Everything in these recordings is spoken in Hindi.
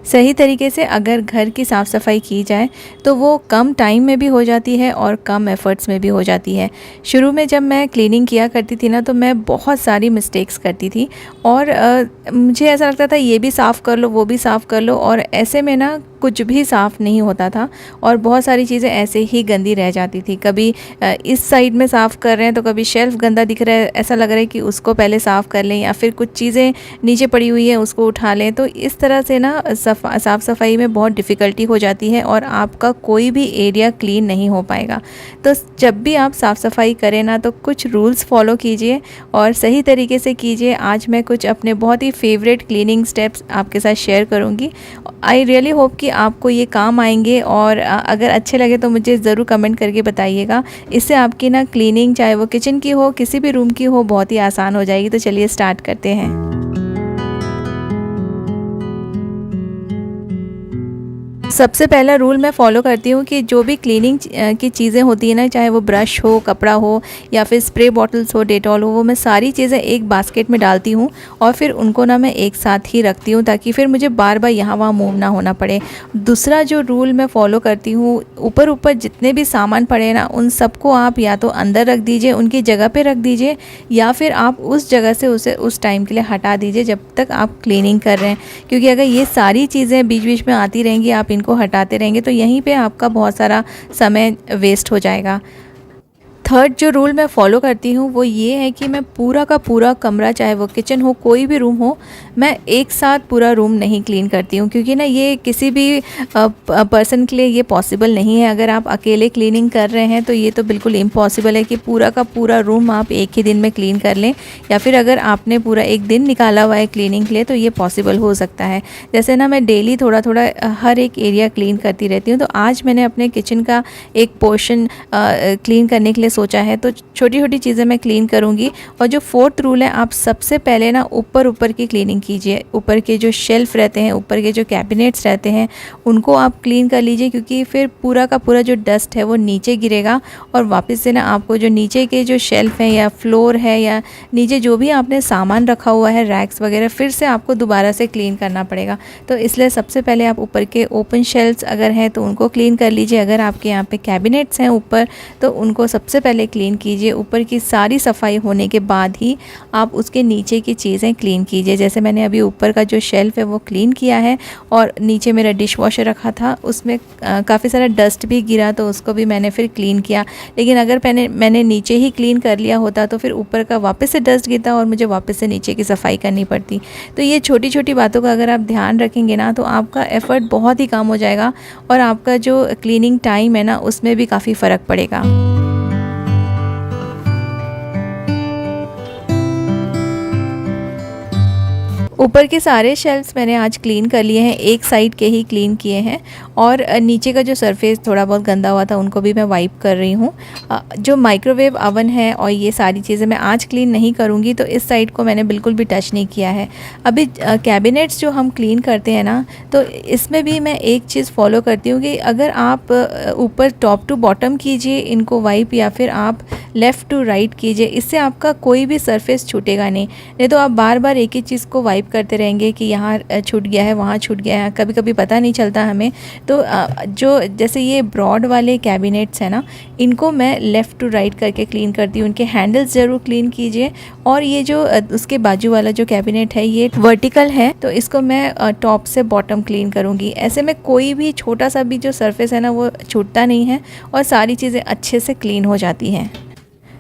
सही तरीके से अगर घर की साफ़ सफाई की जाए तो वो कम टाइम में भी हो जाती है और कम एफ़र्ट्स में भी हो जाती है। शुरू में जब मैं क्लीनिंग किया करती थी ना, तो मैं बहुत सारी मिस्टेक्स करती थी और मुझे ऐसा लगता था ये भी साफ़ कर लो, वो भी साफ़ कर लो, और ऐसे में ना कुछ भी साफ़ नहीं होता था और बहुत सारी चीज़ें ऐसे ही गंदी रह जाती थी। कभी इस साइड में साफ़ कर रहे हैं तो कभी शेल्फ़ गंदा दिख रहा है, ऐसा लग रहा है कि उसको पहले साफ़ कर लें, या फिर कुछ चीज़ें नीचे पड़ी हुई है उसको उठा लें। तो इस तरह से ना साफ़ सफाई में बहुत डिफ़िकल्टी हो जाती है और आपका कोई भी एरिया क्लीन नहीं हो पाएगा। तो जब भी आप साफ़ सफाई करें ना, तो कुछ रूल्स फॉलो कीजिए और सही तरीके से कीजिए। आज मैं कुछ अपने बहुत ही फेवरेट क्लीनिंग स्टेप्स आपके साथ शेयर करूँगी। आई रियली होप कि आपको ये काम आएंगे, और अगर अच्छे लगे तो मुझे ज़रूर कमेंट करके बताइएगा। इससे आपकी ना क्लीनिंग, चाहे वो किचन की हो, किसी भी रूम की हो, बहुत ही आसान हो जाएगी। तो चलिए स्टार्ट करते हैं। सबसे पहला रूल मैं फ़ॉलो करती हूँ कि जो भी क्लीनिंग की चीज़ें होती हैं ना, चाहे वो ब्रश हो, कपड़ा हो, या फिर स्प्रे बॉटल्स हो, डेटॉल हो, वो मैं सारी चीज़ें एक बास्केट में डालती हूँ और फिर उनको ना मैं एक साथ ही रखती हूँ, ताकि फिर मुझे बार बार यहाँ वहाँ मूव ना होना पड़े। दूसरा जो रूल मैं फ़ॉलो करती हूँ, ऊपर ऊपर जितने भी सामान पड़े ना, उन सबको आप या तो अंदर रख दीजिए, उनकी जगह पर रख दीजिए, या फिर आप उस जगह से उसे उस टाइम के लिए हटा दीजिए जब तक आप क्लीनिंग कर रहे हैं। क्योंकि अगर ये सारी चीज़ें बीच बीच में आती रहेंगी, आप इनको हटाते रहेंगे, तो यहीं पे आपका बहुत सारा समय वेस्ट हो जाएगा। थर्ड जो रूल मैं फ़ॉलो करती हूँ वो ये है कि मैं पूरा का पूरा कमरा, चाहे वो किचन हो, कोई भी रूम हो, मैं एक साथ पूरा रूम नहीं क्लीन करती हूँ। क्योंकि ना ये किसी भी पर्सन के लिए ये पॉसिबल नहीं है। अगर आप अकेले क्लीनिंग कर रहे हैं तो ये तो बिल्कुल इम्पॉसिबल है कि पूरा का पूरा रूम आप एक ही दिन में क्लीन कर लें, या फिर अगर आपने पूरा एक दिन निकाला हुआ है क्लीनिंग के लिए तो ये पॉसिबल हो सकता है। जैसे ना मैं डेली थोड़ा थोड़ा हर एक एरिया क्लीन करती रहती हूँ। तो आज मैंने अपने किचन का एक पोर्शन क्लीन करने के लिए सोचा है, तो छोटी छोटी चीज़ें मैं क्लीन करूँगी। और जो फोर्थ रूल है, आप सबसे पहले ना ऊपर की क्लीनिंग कीजिए। ऊपर के जो शेल्फ़ रहते हैं, ऊपर के जो कैबिनेट्स रहते हैं, उनको आप क्लीन कर लीजिए, क्योंकि फिर पूरा का पूरा जो डस्ट है वो नीचे गिरेगा और वापस से ना आपको जो नीचे के जो शेल्फ़ हैं या फ्लोर है या नीचे जो भी आपने सामान रखा हुआ है, रैक्स वगैरह, फिर से आपको दोबारा से क्लीन करना पड़ेगा। तो इसलिए सबसे पहले आप ऊपर के ओपन शेल्फ्स अगर हैं तो उनको क्लीन कर लीजिए। अगर आपके यहाँ पे कैबिनेट्स हैं ऊपर, तो उनको सबसे पहले क्लीन कीजिए। ऊपर की सारी सफाई होने के बाद ही आप उसके नीचे की चीज़ें क्लीन कीजिए। जैसे मैंने अभी ऊपर का जो शेल्फ़ है वो क्लीन किया है, और नीचे मेरा डिश वॉशर रखा था, उसमें काफ़ी सारा डस्ट भी गिरा, तो उसको भी मैंने फिर क्लीन किया। लेकिन अगर मैंने नीचे ही क्लीन कर लिया होता तो फिर ऊपर का वापस से डस्ट गिरता और मुझे वापस से नीचे की सफाई करनी पड़ती। तो ये छोटी छोटी बातों का अगर आप ध्यान रखेंगे ना, तो आपका एफ़र्ट बहुत ही कम हो जाएगा और आपका जो क्लीनिंग टाइम है ना, उसमें भी काफ़ी फ़र्क पड़ेगा। ऊपर के सारे शेल्फ्स मैंने आज क्लीन कर लिए हैं, एक साइड के ही क्लीन किए हैं, और नीचे का जो सरफेस थोड़ा बहुत गंदा हुआ था उनको भी मैं वाइप कर रही हूँ। जो माइक्रोवेव अवन है और ये सारी चीज़ें मैं आज क्लीन नहीं करूँगी, तो इस साइड को मैंने बिल्कुल भी टच नहीं किया है। अभी कैबिनेट्स जो हम क्लीन करते हैं ना, तो इसमें भी मैं एक चीज़ फॉलो करती हूँ कि अगर आप ऊपर टॉप टू बॉटम कीजिए इनको वाइप, या फिर आप लेफ़्ट टू राइट कीजिए, इससे आपका कोई भी सरफेस छूटेगा नहीं तो आप बार बार एक ही चीज़ को वाइप करते रहेंगे कि यहाँ छूट गया है, वहाँ छूट गया है, कभी कभी पता नहीं चलता हमें। तो जो जैसे ये ब्रॉड वाले कैबिनेट्स हैं ना, इनको मैं लेफ़्ट टू राइट करके क्लीन करती हूँ। उनके हैंडल्स ज़रूर क्लीन कीजिए। और ये जो उसके बाजू वाला जो कैबिनेट है ये वर्टिकल है, तो इसको मैं टॉप से बॉटम क्लीन करूँगी। ऐसे में कोई भी छोटा सा भी जो सरफेस है ना वो छूटता नहीं है और सारी चीज़ें अच्छे से क्लीन हो जाती हैं।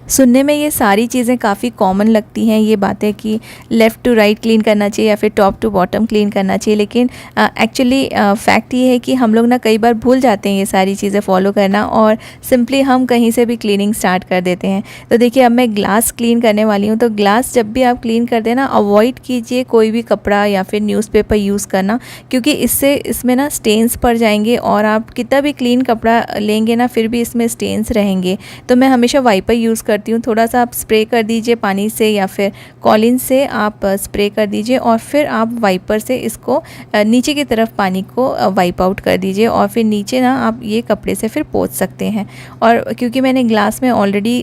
सुनने में ये सारी चीज़ें काफ़ी कॉमन लगती हैं, ये बातें कि लेफ़्ट टू राइट क्लीन करना चाहिए या फिर टॉप टू बॉटम क्लीन करना चाहिए, लेकिन एक्चुअली फैक्ट ये है कि हम लोग ना कई बार भूल जाते हैं ये सारी चीज़ें फॉलो करना, और सिंपली हम कहीं से भी क्लीनिंग स्टार्ट कर देते हैं। तो देखिए, अब मैं ग्लास क्लीन करने वाली हूँ। तो ग्लास जब भी आप क्लीन करते हैं ना, अवॉइड कीजिए कोई भी कपड़ा या फिर न्यूज़पेपर यूज़ करना, क्योंकि इसमें ना स्टेन्स पड़ जाएंगे, और आप कितना भी क्लीन कपड़ा लेंगे ना फिर भी इसमें स्टेन्स रहेंगे। तो मैं हमेशा वाइपर यूज़ करती हूँ। थोड़ा सा आप स्प्रे कर दीजिए पानी से या फिर कॉलिन से आप स्प्रे कर दीजिए और फिर आप वाइपर से इसको नीचे की तरफ पानी को वाइप आउट कर दीजिए और फिर नीचे ना आप ये कपड़े से फिर पोंछ सकते हैं। और क्योंकि मैंने ग्लास में ऑलरेडी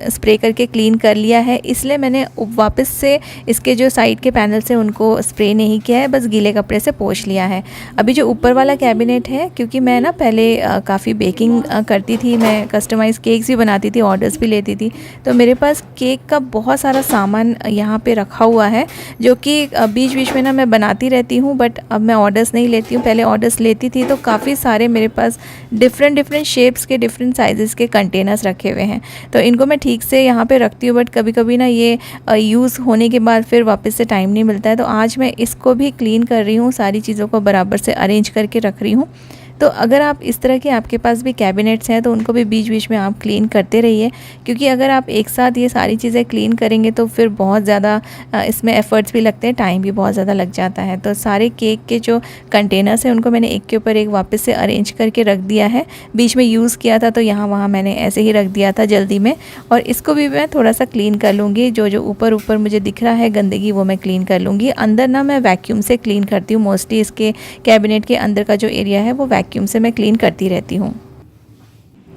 स्प्रे करके क्लीन कर लिया है, इसलिए मैंने वापस से इसके जो साइड के पैनल से उनको स्प्रे नहीं किया है, बस गीले कपड़े से पोंछ लिया है। अभी जो ऊपर वाला कैबिनेट है, क्योंकि मैं ना पहले काफ़ी बेकिंग करती थी, मैं कस्टमाइज़ केक्स भी बनाती थी, ऑर्डर्स भी लेती थी, तो मेरे पास केक का बहुत सारा सामान यहाँ पे रखा हुआ है जो कि बीच बीच में ना मैं बनाती रहती हूँ, बट अब मैं ऑर्डर्स नहीं लेती हूँ। पहले ऑर्डर्स लेती थी तो काफ़ी सारे मेरे पास डिफरेंट शेप्स के डिफरेंट साइज़ेस के कंटेनर्स रखे हुए हैं, तो इनको मैं ठीक से यहाँ पे रखती हूँ। बट कभी कभी ना ये यूज़ होने के बाद फिर वापस से टाइम नहीं मिलता है, तो आज मैं इसको भी क्लीन कर रही हूँ, सारी चीज़ों को बराबर से अरेंज करके रख रही हूँ। तो अगर आप इस तरह के आपके पास भी कैबिनेट्स हैं तो उनको भी बीच बीच में आप क्लीन करते रहिए, क्योंकि अगर आप एक साथ ये सारी चीज़ें क्लीन करेंगे तो फिर बहुत ज़्यादा इसमें एफ़र्ट्स भी लगते हैं, टाइम भी बहुत ज़्यादा लग जाता है। तो सारे केक के जो कंटेनर्स हैं उनको मैंने एक के ऊपर एक वापस से अरेंज करके रख दिया है। बीच में यूज़ किया था तो यहाँ वहाँ मैंने ऐसे ही रख दिया था जल्दी में, और इसको भी मैं थोड़ा सा क्लीन कर लूँगी। जो जो ऊपर ऊपर मुझे दिख रहा है गंदगी वो मैं क्लीन कर लूँगी। अंदर ना मैं वैक्यूम से क्लीन करती हूँ, मोस्टली इसके कैबिनेट के अंदर का जो एरिया है वो वैक्यूम से मैं क्लीन करती रहती हूँ।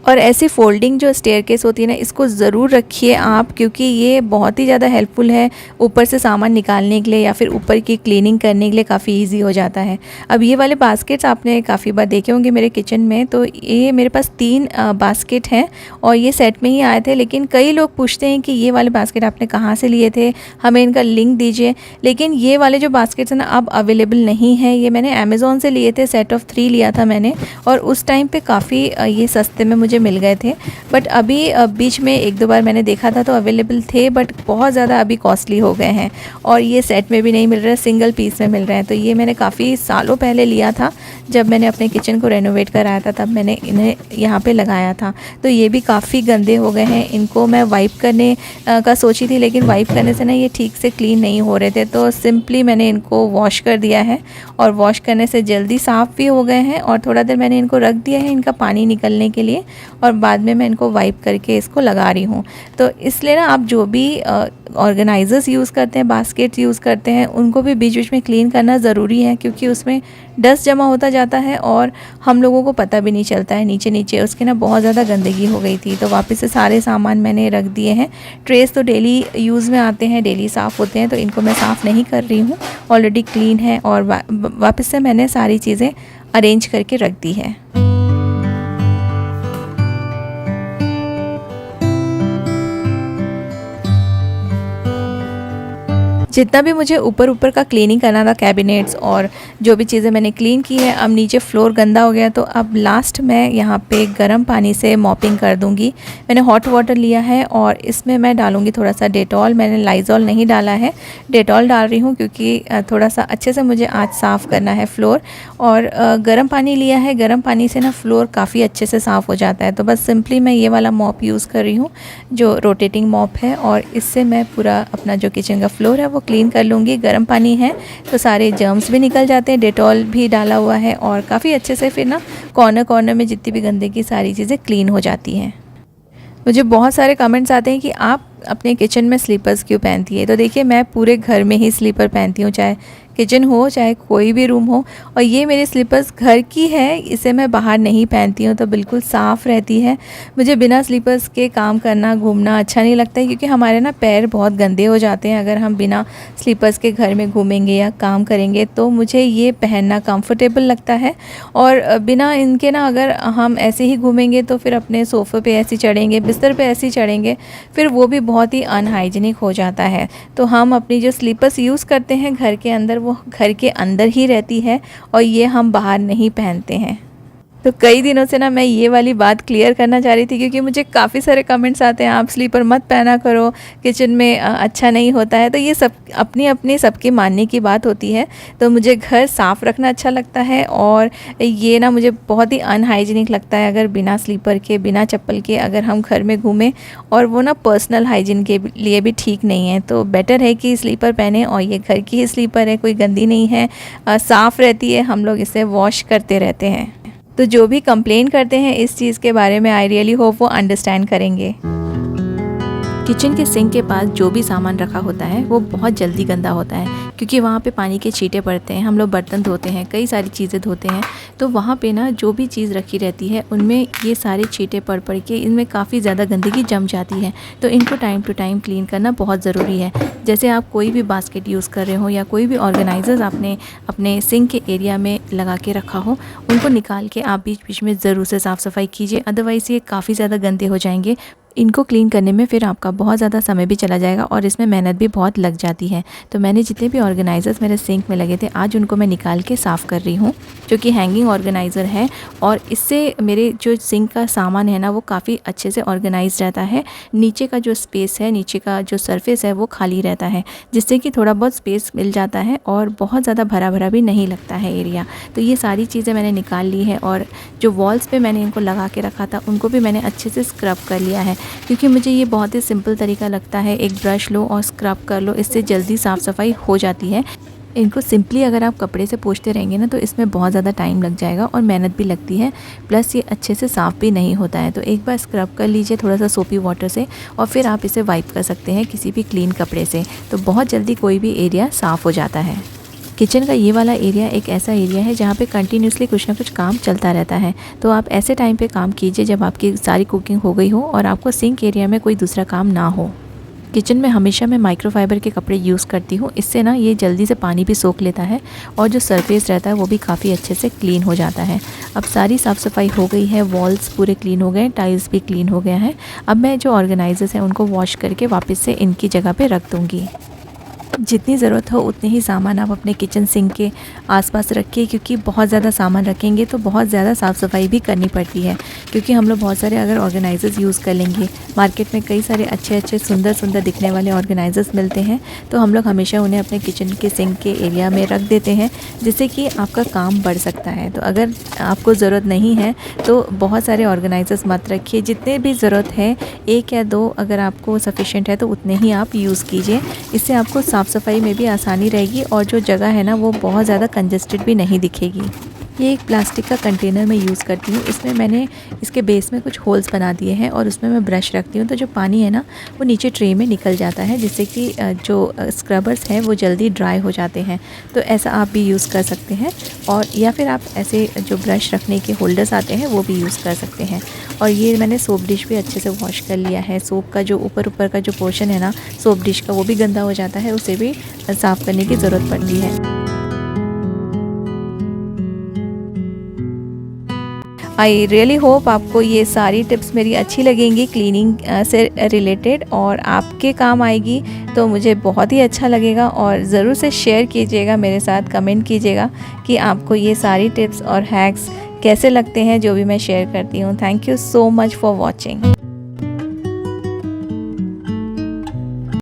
और ऐसी फोल्डिंग जो स्टेयरकेस होती है ना, इसको ज़रूर रखिए आप, क्योंकि ये बहुत ही ज़्यादा हेल्पफुल है ऊपर से सामान निकालने के लिए या फिर ऊपर की क्लीनिंग करने के लिए काफ़ी इजी हो जाता है। अब ये वाले बास्केट्स आपने काफ़ी बार देखे होंगे मेरे किचन में, तो ये मेरे पास 3 बास्केट हैं और ये सेट में ही आए थे। लेकिन कई लोग पूछते हैं कि ये वाले बास्केट आपने कहाँ से लिए थे, हमें इनका लिंक दीजिए। लेकिन ये वाले जो बास्केट्स हैं ना अब अवेलेबल नहीं है, ये मैंने अमेज़ॉन से लिए थे, सेट ऑफ 3 लिया था मैंने, और उस टाइम पर काफ़ी ये सस्ते में मुझे मिल गए थे। बट अभी बीच में 1-2 बार मैंने देखा था तो अवेलेबल थे, बट बहुत ज़्यादा अभी कॉस्टली हो गए हैं और ये सेट में भी नहीं मिल रहे, सिंगल पीस में मिल रहे हैं। तो ये मैंने काफ़ी सालों पहले लिया था, जब मैंने अपने किचन को रेनोवेट कराया था तब मैंने इन्हें यहाँ पे लगाया था। तो ये भी काफ़ी गंदे हो गए हैं, इनको मैं वाइप करने का सोची थी, लेकिन वाइप करने से ना ये ठीक से क्लीन नहीं हो रहे थे, तो सिंपली मैंने इनको वॉश कर दिया है और वॉश करने से जल्दी साफ़ भी हो गए हैं। और थोड़ा देर मैंने इनको रख दिया है इनका पानी निकलने के लिए, और बाद में मैं इनको वाइप करके इसको लगा रही हूँ। तो इसलिए ना आप जो भी ऑर्गेनाइज़र्स यूज़ करते हैं, बास्केट्स यूज़ करते हैं, उनको भी बीच बीच में क्लीन करना ज़रूरी है, क्योंकि उसमें डस्ट जमा होता जाता है और हम लोगों को पता भी नहीं चलता है। नीचे नीचे उसके ना बहुत ज़्यादा गंदगी हो गई थी, तो वापस से सारे सामान मैंने रख दिए हैं। ट्रेस तो डेली यूज़ में आते हैं, डेली साफ़ होते हैं, तो इनको मैं साफ़ नहीं कर रही हूँ, ऑलरेडी क्लीन है। और वापस से मैंने सारी चीज़ें अरेंज करके रख दी है। जितना भी मुझे ऊपर का क्लीनिंग करना था, कैबिनेट्स और जो भी चीज़ें मैंने क्लीन की है, अब नीचे फ्लोर गंदा हो गया, तो अब लास्ट मैं यहाँ पे गर्म पानी से मॉपिंग कर दूँगी। मैंने हॉट वाटर लिया है और इसमें मैं डालूँगी थोड़ा सा डेटॉल। मैंने लाइज़ॉल नहीं डाला है, डेटॉल डाल रही हूँ, क्योंकि थोड़ा सा अच्छे से मुझे आज साफ़ करना है फ्लोर। और गर्म पानी लिया है, गर्म पानी से ना फ्लोर काफ़ी अच्छे से साफ़ हो जाता है। तो बस सिंपली मैं ये वाला मॉप यूज़ कर रही हूँ, जो रोटेटिंग मॉप है, और इससे मैं पूरा अपना जो किचन का फ्लोर है वो क्लीन कर लूँगी। गर्म पानी है तो सारे जर्म्स भी निकल जाते हैं, डेटॉल भी डाला हुआ है, और काफ़ी अच्छे से फिर ना कॉर्नर में जितनी भी गंदगी सारी चीज़ें क्लीन हो जाती हैं। मुझे बहुत सारे कमेंट्स आते हैं कि आप अपने किचन में स्लीपर्स क्यों पहनती है। तो देखिए, मैं पूरे घर में ही स्लीपर पहनती हूँ, चाहे किचन हो चाहे कोई भी रूम हो। और ये मेरी स्लीपर्स घर की है, इसे मैं बाहर नहीं पहनती हूँ, तो बिल्कुल साफ़ रहती है। मुझे बिना स्लीपर्स के काम करना, घूमना अच्छा नहीं लगता है, क्योंकि हमारे ना पैर बहुत गंदे हो जाते हैं अगर हम बिना स्लीपर्स के घर में घूमेंगे या काम करेंगे। तो मुझे ये पहनना कंफर्टेबल लगता है, और बिना इनके ना अगर हम ऐसे ही घूमेंगे तो फिर अपने सोफ़े पे ऐसे चढ़ेंगे, बिस्तर पे ऐसे चढ़ेंगे, फिर वो भी बहुत ही अनहाइजीनिक हो जाता है। तो हम अपनी जो स्लीपर्स यूज़ करते हैं घर के अंदर, वो घर के अंदर ही रहती है, और ये हम बाहर नहीं पहनते हैं। तो कई दिनों से ना मैं ये वाली बात क्लियर करना चाह रही थी, क्योंकि मुझे काफ़ी सारे कमेंट्स आते हैं, आप स्लीपर मत पहना करो, किचन में अच्छा नहीं होता है। तो ये सब अपनी अपनी सबके मानने की बात होती है। तो मुझे घर साफ़ रखना अच्छा लगता है, और ये ना मुझे बहुत ही अनहाइजीनिक लगता है अगर बिना स्लीपर के, बिना चप्पल के अगर हम घर में घूमें, और वो ना पर्सनल हाइजीन के लिए भी ठीक नहीं है। तो बेटर है कि स्लीपर पहने, और ये घर की ही स्लीपर है, कोई गंदी नहीं है, साफ़ रहती है, हम लोग इसे वॉश करते रहते हैं। तो जो भी कंप्लेन करते हैं इस चीज़ के बारे में, आई रियली होप वो अंडरस्टैंड करेंगे। किचन के सिंक के पास जो भी सामान रखा होता है वो बहुत जल्दी गंदा होता है, क्योंकि वहाँ पे पानी के छींटे पड़ते हैं, हम लोग बर्तन धोते हैं, कई सारी चीज़ें धोते हैं, तो वहाँ पे ना जो भी चीज़ रखी रहती है उनमें ये सारे छींटे पड़ के इनमें काफ़ी ज़्यादा गंदगी जम जाती है। तो इनको टाइम टू टाइम क्लीन करना बहुत ज़रूरी है। जैसे आप कोई भी बास्केट यूज़ कर रहे हो या कोई भी ऑर्गेनाइज़र्स आपने अपने सिंक के एरिया में लगा के रखा हो, उनको निकाल के आप बीच बीच में ज़रूर से साफ़ सफाई कीजिए, अदरवाइज़ ये काफ़ी ज़्यादा गंदे हो जाएंगे। इनको क्लीन करने में फिर आपका बहुत ज़्यादा समय भी चला जाएगा और इसमें मेहनत भी बहुत लग जाती है। तो मैंने जितने भी ऑर्गेनाइज़र्स मेरे सिंक में लगे थे, आज उनको मैं निकाल के साफ़ कर रही हूँ, जो कि हैंगिंग ऑर्गेनाइज़र है। और इससे मेरे जो सिंक का सामान है ना वो काफ़ी अच्छे से ऑर्गेनाइज रहता है। नीचे का जो स्पेस है, नीचे का जो सरफेस है वो खाली रहता है, जिससे कि थोड़ा बहुत स्पेस मिल जाता है और बहुत ज़्यादा भरा भरा भी नहीं लगता है एरिया। तो ये सारी चीज़ें मैंने निकाल ली है और जो वॉल्स पे मैंने इनको लगा के रखा था उनको भी मैंने अच्छे से स्क्रब कर लिया है, क्योंकि मुझे ये बहुत ही सिंपल तरीका लगता है। एक ब्रश लो और स्क्रब कर लो, इससे जल्दी साफ़ सफाई हो जाती है। इनको सिंपली अगर आप कपड़े से पोंछते रहेंगे ना तो इसमें बहुत ज़्यादा टाइम लग जाएगा और मेहनत भी लगती है, प्लस ये अच्छे से साफ़ भी नहीं होता है। तो एक बार स्क्रब कर लीजिए थोड़ा सा सोपी वाटर से और फिर आप इसे वाइप कर सकते हैं किसी भी क्लीन कपड़े से, तो बहुत जल्दी कोई भी एरिया साफ़ हो जाता है। किचन का ये वाला एरिया एक ऐसा एरिया है जहाँ पे कंटिन्यूसली कुछ ना कुछ काम चलता रहता है। तो आप ऐसे टाइम पे काम कीजिए जब आपकी सारी कुकिंग हो गई हो और आपको सिंक एरिया में कोई दूसरा काम ना हो। किचन में हमेशा मैं माइक्रोफाइबर के कपड़े यूज़ करती हूँ, इससे ना ये जल्दी से पानी भी सोख लेता है और जो सरफेस रहता है वो भी काफ़ी अच्छे से क्लीन हो जाता है। अब सारी साफ़ सफाई हो गई है, वॉल्स पूरे क्लीन हो गए, टाइल्स भी क्लीन हो गया है। अब मैं जो ऑर्गेनाइजर्स हैं उनको वॉश करके वापस से इनकी जगह पर रख दूँगी। जितनी ज़रूरत हो उतने ही सामान आप अपने किचन सिंक के आसपास रखिए, क्योंकि बहुत ज़्यादा सामान रखेंगे तो बहुत ज़्यादा साफ़ सफाई भी करनी पड़ती है। क्योंकि हम लोग बहुत सारे अगर ऑर्गेनाइजर्स यूज़ कर लेंगे, मार्केट में कई सारे अच्छे अच्छे सुंदर सुंदर दिखने वाले ऑर्गेनाइजर्स मिलते हैं, तो हम लोग हमेशा उन्हें अपने किचन के सिंक के एरिया में रख देते हैं, जिससे कि आपका काम बढ़ सकता है। तो अगर आपको ज़रूरत नहीं है तो बहुत सारे ऑर्गेनाइजर्स मत रखिए, जितने भी ज़रूरत है 1 या 2 अगर आपको सफिशेंट है तो उतने ही आप यूज़ कीजिए। इससे आपको साफ़ सफाई में भी आसानी रहेगी और जो जगह है ना वो बहुत ज़्यादा कंजेस्टेड भी नहीं दिखेगी। ये एक प्लास्टिक का कंटेनर मैं यूज़ करती हूँ, इसमें मैंने इसके बेस में कुछ होल्स बना दिए हैं और उसमें मैं ब्रश रखती हूँ, तो जो पानी है ना वो नीचे ट्रे में निकल जाता है, जिससे कि जो स्क्रबर्स हैं वो जल्दी ड्राई हो जाते हैं। तो ऐसा आप भी यूज़ कर सकते हैं, और या फिर आप ऐसे जो ब्रश रखने के होल्डर्स आते हैं वो भी यूज़ कर सकते हैं। और ये मैंने सोप डिश भी अच्छे से वॉश कर लिया है। सोप का जो ऊपर का जो पोर्शन है ना सोप डिश का, वो भी गंदा हो जाता है, उसे भी साफ़ करने की ज़रूरत पड़ती है। आई रियली होप आपको ये सारी टिप्स मेरी अच्छी लगेंगी क्लीनिंग से रिलेटेड और आपके काम आएगी, तो मुझे बहुत ही अच्छा लगेगा। और ज़रूर से शेयर कीजिएगा मेरे साथ, कमेंट कीजिएगा कि आपको ये सारी टिप्स और हैक्स कैसे लगते हैं जो भी मैं शेयर करती हूँ। Thank you so much for watching.